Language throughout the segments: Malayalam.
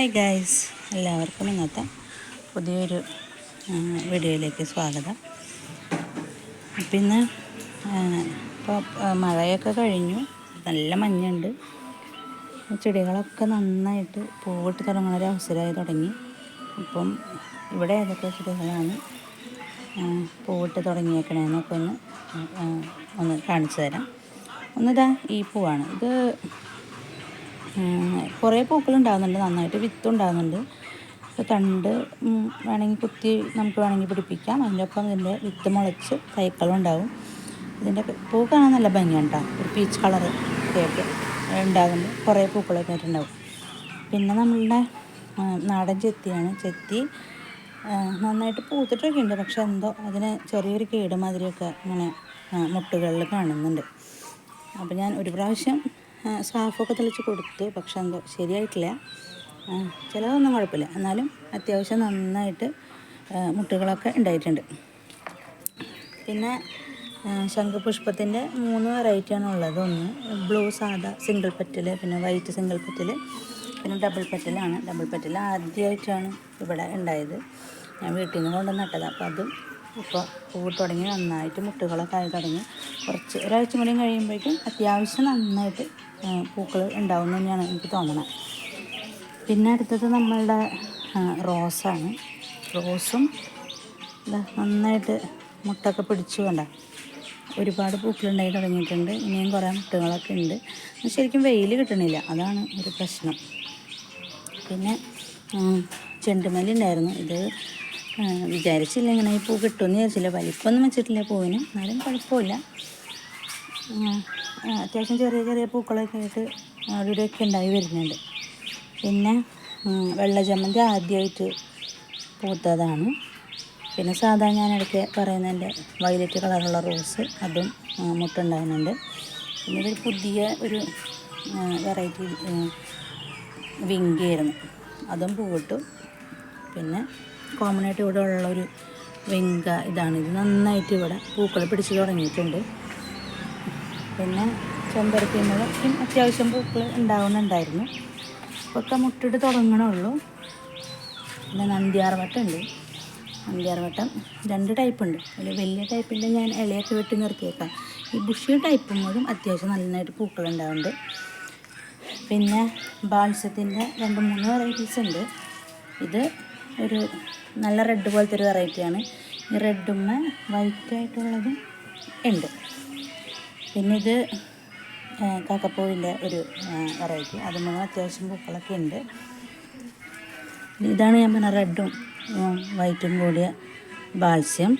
ഹായ് ഗൈസ്, എല്ലാവർക്കും ഇന്നത്തെ പുതിയൊരു വീഡിയോയിലേക്ക് സ്വാഗതം. അപ്പം ഇന്ന് ഇപ്പോൾ മഴയൊക്കെ കഴിഞ്ഞു, നല്ല മഞ്ഞുണ്ട്. ചെടികളൊക്കെ നന്നായിട്ട് പൂവിട്ട് തുടങ്ങുന്ന ഒരു അവസരമായി തുടങ്ങി. അപ്പം ഇവിടെ ഏതൊക്കെ ചെടികളാണ് പൂവിട്ട് തുടങ്ങിയേക്കണേന്നൊക്കെ ഒന്ന് കാണിച്ചു തരാം. ഒന്നിതാ ഈ പൂവാണ്. ഇത് കുറേ പൂക്കളുണ്ടാകുന്നുണ്ട്, നന്നായിട്ട് വിത്തുണ്ടാകുന്നുണ്ട്. തണ്ട് വേണമെങ്കിൽ കുത്തി നമുക്ക് വേണമെങ്കിൽ പിടിപ്പിക്കാം. അതിൻ്റെ ഒപ്പം ഇതിൻ്റെ വിത്ത് മുളച്ച് തൈക്കളുണ്ടാവും. ഇതിൻ്റെ പൂ കാണാൻ നല്ല ഭംഗിയാണ് കേട്ടോ. ഒരു പീച്ച് കളറ് കേക്ക് ഉണ്ടാകുമ്പോൾ കുറേ പൂക്കളൊക്കെ ആയിട്ടുണ്ടാവും. പിന്നെ നമ്മളുടെ നാടൻ ചെത്തിയാണ്. ചെത്തി നന്നായിട്ട് പൂത്തിട്ടൊക്കെ ഉണ്ട്, പക്ഷെ എന്തോ അതിന് ചെറിയൊരു കേട് മാതിരിയൊക്കെ ഇങ്ങനെ മുട്ടുകളിൽ കാണുന്നുണ്ട്. അപ്പോൾ ഞാൻ ഒരു പ്രാവശ്യം സാഫൊക്കെ തെളിച്ച് കൊടുത്തു, പക്ഷെ എന്തോ ശരിയായിട്ടില്ല. ചിലതൊന്നും കുഴപ്പമില്ല, എന്നാലും അത്യാവശ്യം നന്നായിട്ട് മുട്ടുകളൊക്കെ ഉണ്ടായിട്ടുണ്ട്. പിന്നെ ശംഖുപുഷ്പത്തിൻ്റെ 3 വെറൈറ്റിയാണ് ഉള്ളത്. ഒന്ന് ബ്ലൂ സാദാ സിംഗിൾ പെറ്റൽ, പിന്നെ വൈറ്റ് സിംഗിൾ പെറ്റൽ, പിന്നെ ഡബിൾ പെറ്റലാണ്. ഡബിൾ പെറ്റൽ ആദ്യമായിട്ടാണ് ഇവിടെ ഉണ്ടായത്. ഞാൻ വീട്ടിൽ നിന്ന് കൊണ്ടുവന്ന് നട്ടത്. അപ്പോൾ അതും ഇപ്പോൾ പൂവിട്ട് തുടങ്ങി, നന്നായിട്ട് മുട്ടുകളൊക്കെ ആയി തുടങ്ങി. ഒരാഴ്ച കൂടി കഴിയുമ്പോഴേക്കും അത്യാവശ്യം നന്നായിട്ട് പൂക്കൾ ഉണ്ടാവും എന്ന് തന്നെയാണ് എനിക്ക് തോന്നുന്നത്. പിന്നെ അടുത്തത് നമ്മളുടെ റോസാണ്. റോസും നന്നായിട്ട് മുട്ടൊക്കെ പിടിച്ചു കൊണ്ട ഒരുപാട് പൂക്കളുണ്ടായി തുടങ്ങിയിട്ടുണ്ട്. ഇനിയും കുറേ മുട്ടുകളൊക്കെ ഉണ്ട്. ശരിക്കും വെയിൽ കിട്ടണില്ല, അതാണ് ഒരു പ്രശ്നം. പിന്നെ ചെണ്ടുമല്ലി ഉണ്ടായിരുന്നു. ഇത് വിചാരിച്ചില്ല ഇങ്ങനെ ഈ പൂ കിട്ടുമെന്ന് വിചാരിച്ചില്ല. വലിപ്പമൊന്നും വെച്ചിട്ടില്ല പൂവിന്, എന്നാലും കുഴപ്പമില്ല. അത്യാവശ്യം ചെറിയ ചെറിയ പൂക്കളൊക്കെ ആയിട്ട് അവിടെയൊക്കെ ഉണ്ടായി വരുന്നുണ്ട്. പിന്നെ വെള്ള ജമന്തി ആദ്യമായിട്ട് പൂത്തതാണ്. പിന്നെ സാധാരണ ഞാൻ ഇടയ്ക്ക് പറയുന്നതിൻ്റെ വയലറ്റ് കളറുള്ള റോസ്, അതും മുട്ടുണ്ടാകുന്നുണ്ട്. പിന്നെ ഇതൊരു പുതിയ ഒരു വെറൈറ്റി വിങ്കിയായിരുന്നു, അതും പൂവിട്ടു. പിന്നെ കോമൺ ആയിട്ട് ഇവിടെ ഉള്ളൊരു വെങ്ക ഇതാണ്. ഇത് നന്നായിട്ട് ഇവിടെ പൂക്കൾ പിടിച്ച് തുടങ്ങിയിട്ടുണ്ട്. പിന്നെ ചെമ്പരത്തിമേലും അത്യാവശ്യം പൂക്കൾ ഉണ്ടാവുന്നുണ്ടായിരുന്നു. ഇപ്പൊക്കെ മുട്ടിട്ട് തുടങ്ങണുള്ളൂ. പിന്നെ നന്ദ്യാർവട്ടം ഉണ്ട്. നന്ദ്യാർവട്ടം 2 ടൈപ്പ് ഉണ്ട്. അതിൽ വലിയ ടൈപ്പിൻ്റെ ഞാൻ ഇലയൊക്കെ വെട്ടി നിർത്തിയേക്കാം. ഈ ബുഷി ടൈപ്പുമ്പോഴും അത്യാവശ്യം നന്നായിട്ട് പൂക്കൾ ഉണ്ടാവുന്നുണ്ട്. പിന്നെ ബാൾസത്തിൻ്റെ 2-3 വെറൈറ്റീസ് ഉണ്ട്. ഇത് ഒരു നല്ല റെഡ് പോലത്തെ ഒരു വെറൈറ്റിയാണ്. ഈ റെഡുമ്മ വൈറ്റായിട്ടുള്ളതും ഉണ്ട്. പിന്നെ ഇത് കാക്കപ്പൂവിൻ്റെ ഒരു വെറൈറ്റി, അതും അത്യാവശ്യം പൂക്കളൊക്കെ ഉണ്ട്. ഇതാണ് ഞാൻ പറഞ്ഞ റെഡും വൈറ്റും കൂടിയ ബാൾസ്യം.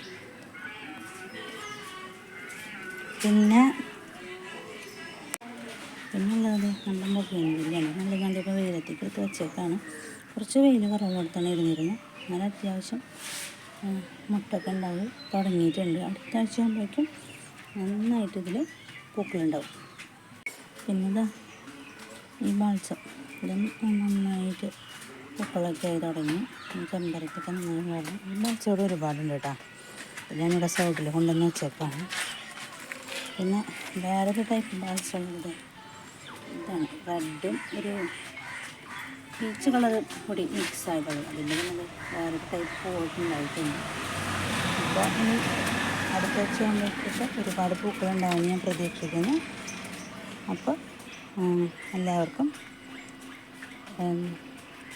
പിന്നുള്ളത് നമ്മുടെ മുഖേനയാണ്. നമ്മൾ കണ്ടിപ്പോൾ വെയിലത്തേക്ക് എടുത്ത് വെച്ചേക്കാണ്. കുറച്ച് വെയിൽ കുറവുകൊടുത്താണ് ഇരുന്നിരുന്നു. അങ്ങനെ അത്യാവശ്യം മുട്ടൊക്കെ ഉണ്ടായി തുടങ്ങിയിട്ടുണ്ട്. അടുത്ത ആഴ്ച ആകുമ്പോഴേക്കും നന്നായിട്ട് ഇതിൽ പൂക്കളുണ്ടാവും. പിന്നെ ഈ ബാൾസം ഇതും നന്നായിട്ട് പൂക്കളൊക്കെ ആയി തുടങ്ങി. ചെമ്പരത്തൊക്കെ നന്നായി വേണം. ഈ ബാൾസോട് ഒരുപാടുണ്ട് കേട്ടോ. ഞാനിവിടെ സൈഡിൽ കൊണ്ടുവന്ന് വെച്ചേക്കാണ്. പിന്നെ വേറൊരു ടൈപ്പ് ബാൾസുള്ളത് ഇതാണ്. റെഡും ഒരു പീച്ച് കളർ കൂടി മിക്സ് ആയിട്ടുള്ളത്. അതിൻ്റെ നമ്മൾ വേറൊരു ടൈപ്പ് പൂവുണ്ടായിട്ടുണ്ട്. അപ്പോൾ ഇനി അടുത്ത ആഴ്ച ആകുമ്പോഴത്തേക്ക് ഒരുപാട് പൂക്കളുണ്ടാവുമെന്ന് ഞാൻ പ്രതീക്ഷിക്കുന്നു. അപ്പോൾ എല്ലാവർക്കും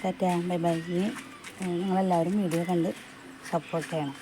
ടാറ്റാ, ബൈ ബൈ. നിങ്ങളെല്ലാവരും വീഡിയോ കണ്ട് സപ്പോർട്ട് ചെയ്യണം.